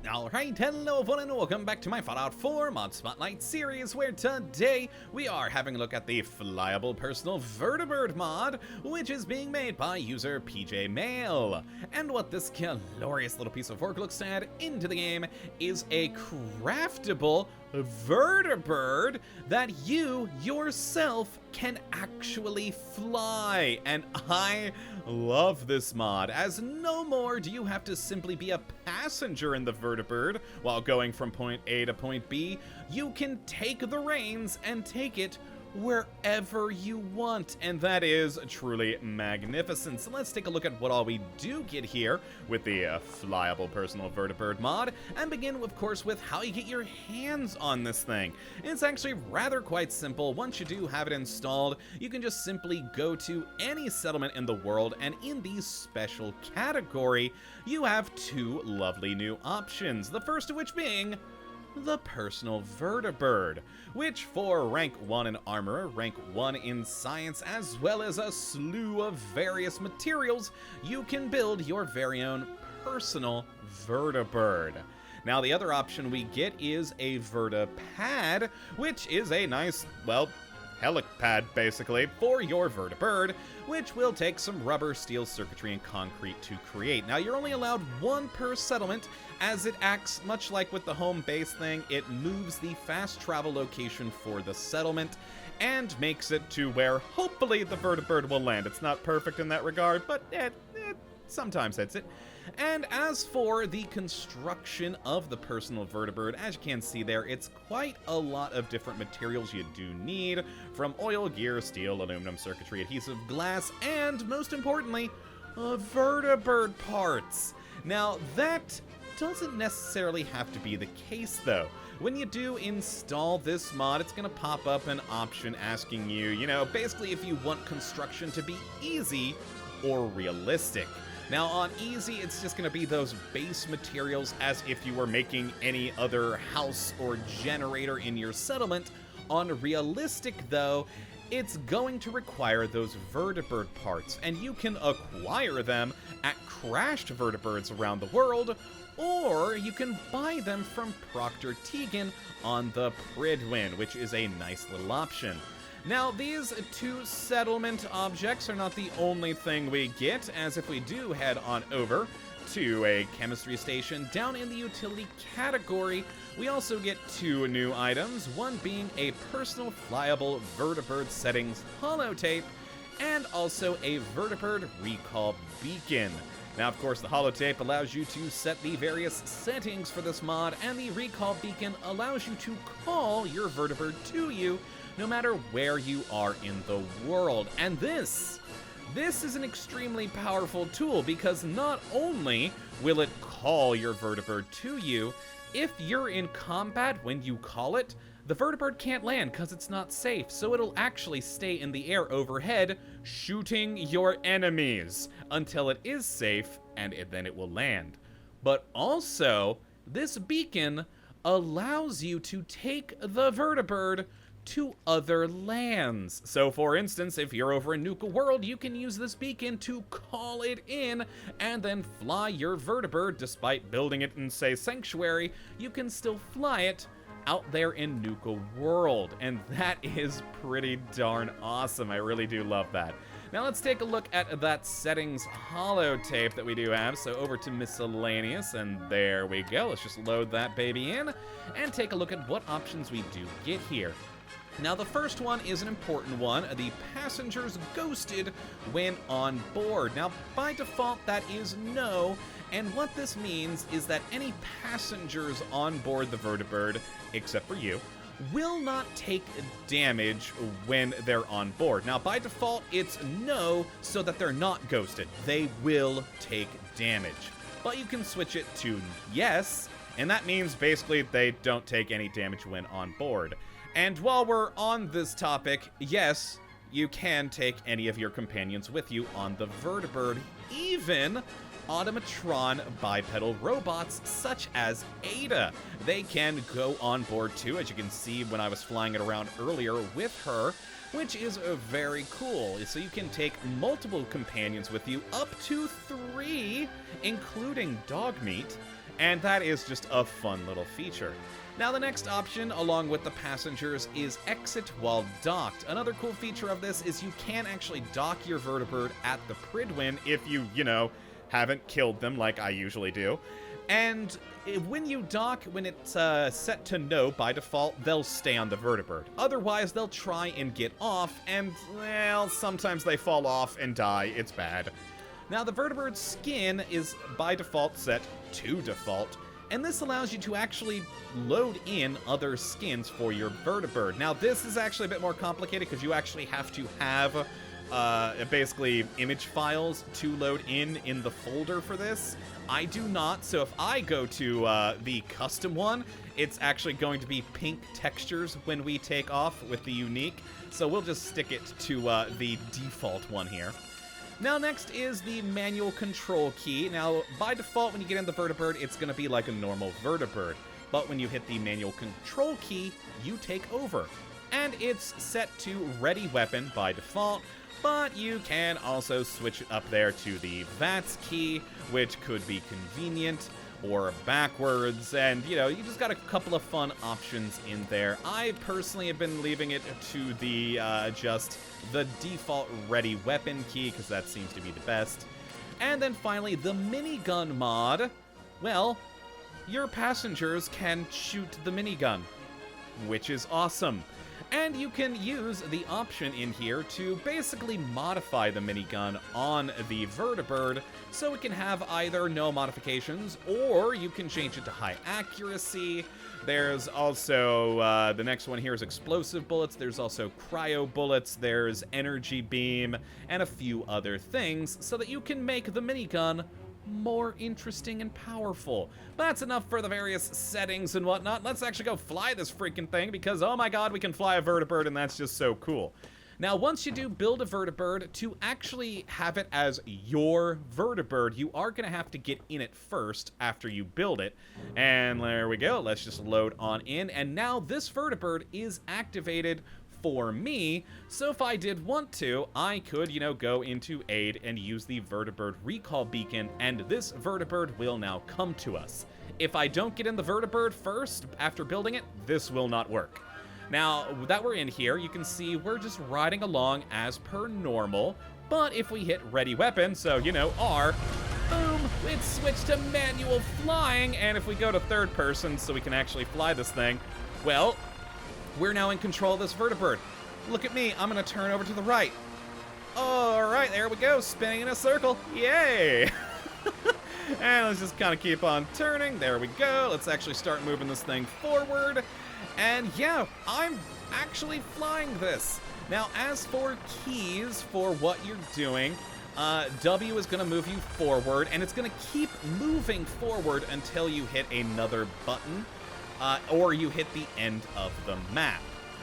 Alright, hello everyone and welcome back to my Fallout 4 Mod Spotlight series, where today we are having a look at the Flyable Personal Vertibird mod, which is being made by user PJ Mail. And what this glorious little piece of work looks to add into the game is a craftable vertibird that you yourself can actually fly. And I love this mod, as no more do you have to simply be a passenger in the vertibird while going from point A to point B. You can take the reins and take it wherever you want, and that is truly magnificent. So let's take a look at what all we do get here with the Flyable Personal Vertibird mod, and begin, of course, with how you get your hands on this thing. It's actually rather quite simple. Once you do have it installed, you can just simply go to any settlement in the world, and in the special category, you have two lovely new options. The first of which being the Personal Vertibird, which for rank 1 in armor, rank 1 in science, as well as a slew of various materials, you can build your very own personal vertibird. Now, the other option we get is a VERTIPAD, which is a nice, well, helipad, basically, for your vertibird, which will take some rubber, steel, circuitry, and concrete to create. Now, you're only allowed one per settlement, as it acts much like with the home base thing. It moves the fast travel location for the settlement and makes it to where, hopefully, the vertibird will land. It's not perfect in that regard, but it sometimes hits it. And as for the construction of the personal vertibird, as you can see there, it's quite a lot of different materials you do need, from oil, gear, steel, aluminum, circuitry, adhesive, glass, and most importantly, vertibird parts. Now, that doesn't necessarily have to be the case, though. When you do install this mod, it's going to pop up an option asking you, basically if you want construction to be easy or realistic. Now, on easy, it's just going to be those base materials as if you were making any other house or generator in your settlement. On realistic, though, it's going to require those vertibird parts, and you can acquire them at crashed vertibirds around the world, or you can buy them from Proctor Tegan on the Pridwin, which is a nice little option. Now, these two settlement objects are not the only thing we get, as if we do head on over to a chemistry station down in the utility category, we also get two new items, one being a personal flyable vertibird settings holotape, and also a vertibird recall beacon. Now, of course, the holotape allows you to set the various settings for this mod, and the recall beacon allows you to call your vertibird to you no matter where you are in the world. And this is an extremely powerful tool, because not only will it call your vertibird to you, if you're in combat when you call it, the vertibird can't land because it's not safe, so it'll actually stay in the air overhead, shooting your enemies until it is safe, and then it will land. But also, this beacon allows you to take the vertibird to other lands. So, for instance, if you're over in Nuka World, you can use this beacon to call it in and then fly your vertibird. Despite building it in, say, Sanctuary, you can still fly it out there in Nuka World, and that is pretty darn awesome. I really do love that. Now let's take a look at that settings holotape that we do have. So over to miscellaneous, and there we go. Let's just load that baby in and take a look at what options we do get here. Now, the first one is an important one, the passengers ghosted when on board. Now, by default, that is no, and what this means is that any passengers on board the vertibird, except for you, will not take damage when they're on board. Now, by default, it's no, so that they're not ghosted. They will take damage. But you can switch it to yes, and that means basically they don't take any damage when on board. And while we're on this topic, yes, you can take any of your companions with you on the vertibird, even automatron bipedal robots such as Ada. They can go on board too, as you can see when I was flying it around earlier with her, which is very cool. So you can take multiple companions with you, up to 3, including Dogmeat, And that is just a fun little feature. Now the next option, along with the passengers, is exit while docked. Another cool feature of this is you can actually dock your vertibird at the Pridwin if you haven't killed them like I usually do. And when you dock, when it's set to no by default, they'll stay on the vertibird. Otherwise, they'll try and get off, and, well, sometimes they fall off and die. It's bad. Now, the vertibird's skin is by default set to default, and this allows you to actually load in other skins for your vertibird. Now, this is actually a bit more complicated because you actually have to have basically image files to load in the folder for this. I do not, so if I go to the custom one, it's actually going to be pink textures when we take off with the unique, so we'll just stick it to the default one here. Now next is the manual control key. Now by default when you get in the vertibird, it's going to be like a normal vertibird, but when you hit the manual control key, you take over. And it's set to ready weapon by default, but you can also switch it up there to the VATS key, which could be convenient, or backwards, and, you just got a couple of fun options in there. I personally have been leaving it to the, just the default ready weapon key, because that seems to be the best. And then finally, the minigun mod. Well, your passengers can shoot the minigun, which is awesome. And you can use the option in here to basically modify the minigun on the vertibird so it can have either no modifications, or you can change it to high accuracy. There's also, the next one here is explosive bullets, there's also cryo bullets, there's energy beam, and a few other things so that you can make the minigun more interesting and powerful. But that's enough for the various settings and whatnot. Let's actually go fly this freaking thing because, oh my god, we can fly a vertibird and that's just so cool. Now, once you do build a vertibird, to actually have it as your vertibird, you are going to have to get in it first after you build it. And there we go. Let's just load on in. And now this vertibird is activated for me, so if I did want to, I could, go into aid and use the vertibird recall beacon, and this vertibird will now come to us. If I don't get in the vertibird first after building it, this will not work. Now that we're in here, you can see we're just riding along as per normal, but if we hit ready weapon, so, R, boom, it's switched to manual flying, and if we go to third person so we can actually fly this thing, well, we're now in control of this vertibird. Look at me, I'm gonna turn over to the right. Alright, there we go, spinning in a circle, yay! And let's just kind of keep on turning, there we go. Let's actually start moving this thing forward. And yeah, I'm actually flying this. Now, as for keys for what you're doing, W is gonna move you forward, and it's gonna keep moving forward until you hit another button. Or you hit the end of the map.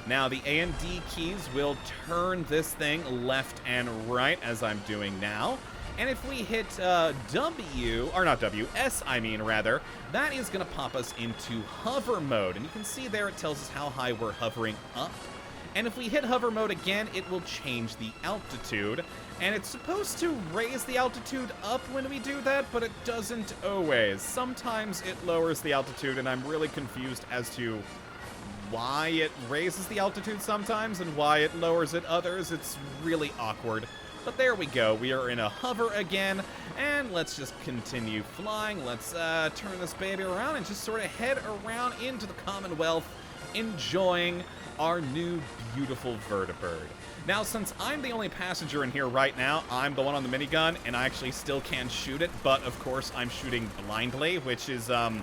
Now, the A and D keys will turn this thing left and right, as I'm doing now. And if we hit S, that is going to pop us into hover mode. And you can see there it tells us how high we're hovering up. And if we hit hover mode again, it will change the altitude. And it's supposed to raise the altitude up when we do that, but it doesn't always. Sometimes it lowers the altitude, and I'm really confused as to why it raises the altitude sometimes and why it lowers it others. It's really awkward. But there we go. We are in a hover again, and let's just continue flying. Let's turn this baby around and just sort of head around into the Commonwealth, enjoying our new beautiful vertibird. Now, since I'm the only passenger in here right now, I'm the one on the minigun, and I actually still can shoot it, but of course I'm shooting blindly, which is not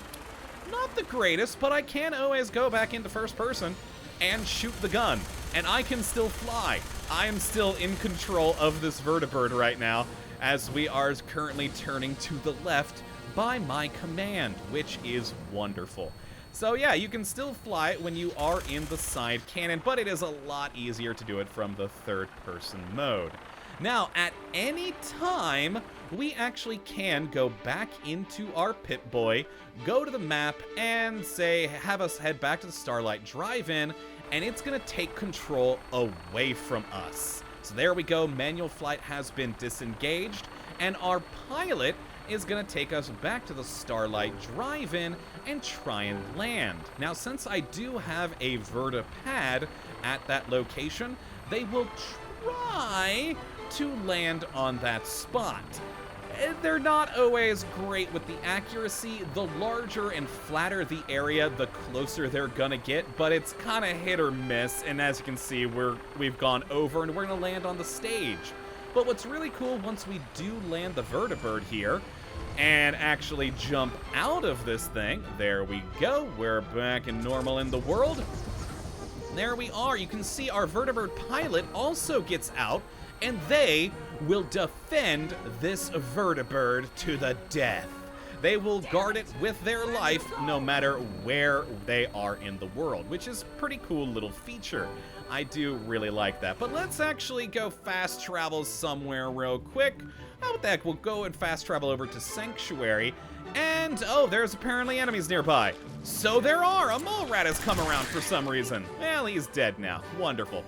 the greatest, but I can always go back into first person and shoot the gun, and I can still fly. I am still in control of this vertibird right now, as we are currently turning to the left by my command, which is wonderful. So yeah, you can still fly it when you are in the side cannon, but it is a lot easier to do it from the third-person mode. Now, at any time, we actually can go back into our Pip-Boy, go to the map, and say, have us head back to the Starlight Drive-In, and it's going to take control away from us. So there we go, manual flight has been disengaged, and our pilot is going to take us back to the Starlight Drive-In and try and land. Now, since I do have a VERTIPAD at that location, they will try to land on that spot. They're not always great with the accuracy. The larger and flatter the area, the closer they're gonna get, but it's kind of hit or miss, and as you can see, we've gone over and we're gonna land on the stage. But what's really cool, once we do land the Vertibird here and actually jump out of this thing, there we go, we're back in normal in the world. There we are. You can see our Vertibird pilot also gets out, and they will defend this Vertibird to the death. They will guard it with their life no matter where they are in the world, which is a pretty cool little feature. I do really like that. But let's actually go fast travel somewhere real quick. How about that? We'll go and fast travel over to Sanctuary. And, oh, there's apparently enemies nearby. So there are. A mole rat has come around for some reason. Well, he's dead now. Wonderful.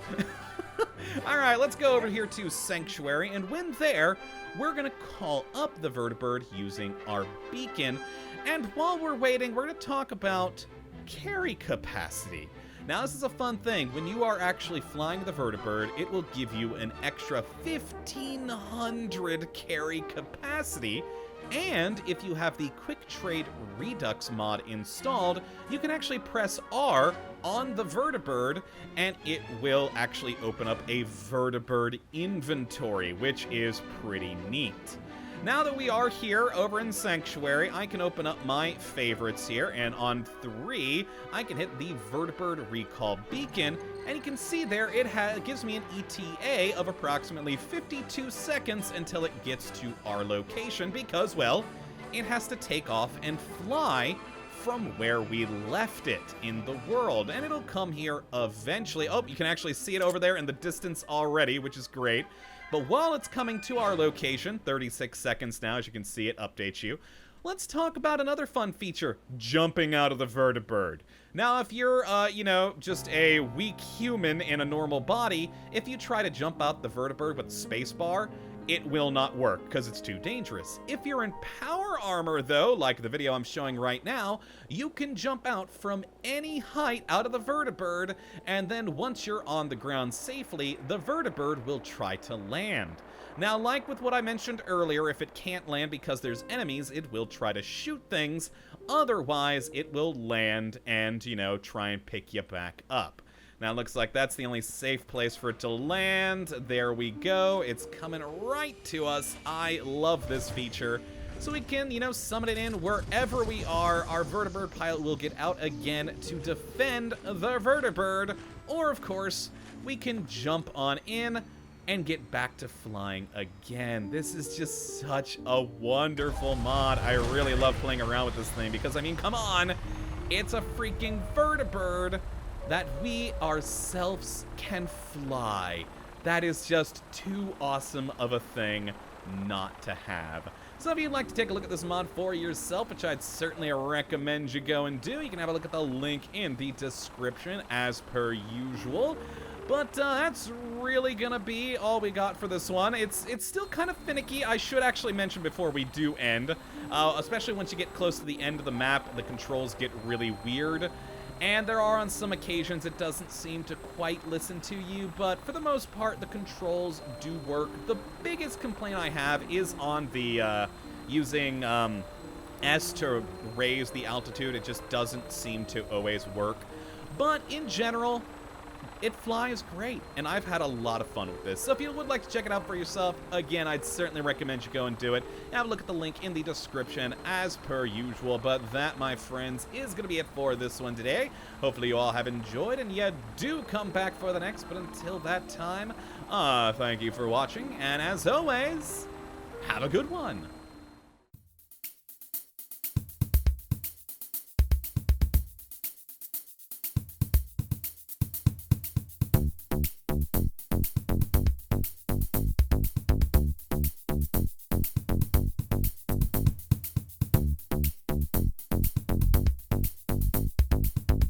Alright, let's go over here to Sanctuary, and when there, we're gonna call up the Vertibird using our beacon. And while we're waiting, we're gonna talk about carry capacity. Now, this is a fun thing. When you are actually flying the Vertibird, it will give you an extra 1,500 carry capacity. And if you have the QUICKTRADE REDUX mod installed, you can actually press R on the Vertibird, and it will actually open up a Vertibird inventory, which is pretty neat. Now that we are here over in Sanctuary, I can open up my favorites here, and on 3, I can hit the Vertibird Recall Beacon, and you can see there it gives me an ETA of approximately 52 seconds until it gets to our location, because, well, it has to take off and fly from where we left it in the world, and it'll come here eventually. Oh, you can actually see it over there in the distance already, which is great. But while it's coming to our location, 36 seconds now, as you can see it updates you, let's talk about another fun feature, jumping out of the Vertibird. Now, if you're, just a weak human in a normal body, if you try to jump out the Vertibird with spacebar, it will not work because it's too dangerous. If you're in power armor, though, like the video I'm showing right now, you can jump out from any height out of the Vertibird, and then once you're on the ground safely, the Vertibird will try to land. Now, like with what I mentioned earlier, if it can't land because there's enemies, it will try to shoot things. Otherwise, it will land and, try and pick you back up. Now, it looks like that's the only safe place for it to land. There we go. It's coming right to us. I love this feature. So we can, summon it in wherever we are. Our Vertibird pilot will get out again to defend the Vertibird. Or, of course, we can jump on in and get back to flying again. This is just such a wonderful mod. I really love playing around with this thing because, come on. It's a freaking Vertibird that we ourselves can fly. That is just too awesome of a thing not to have. So if you'd like to take a look at this mod for yourself, which I'd certainly recommend you go and do, you can have a look at the link in the description as per usual. But that's really gonna be all we got for this one. It's still kind of finicky. I should actually mention before we do end, especially once you get close to the end of the map, the controls get really weird. And there are on some occasions it doesn't seem to quite listen to you, but for the most part, the controls do work. The biggest complaint I have is on the using S to raise the altitude. It just doesn't seem to always work. But in general, it flies great, and I've had a lot of fun with this. So if you would like to check it out for yourself, again, I'd certainly recommend you go and do it. Have a look at the link in the description as per usual. But that, my friends, is going to be it for this one today. Hopefully you all have enjoyed, and you do come back for the next. But until that time, thank you for watching, and as always, have a good one.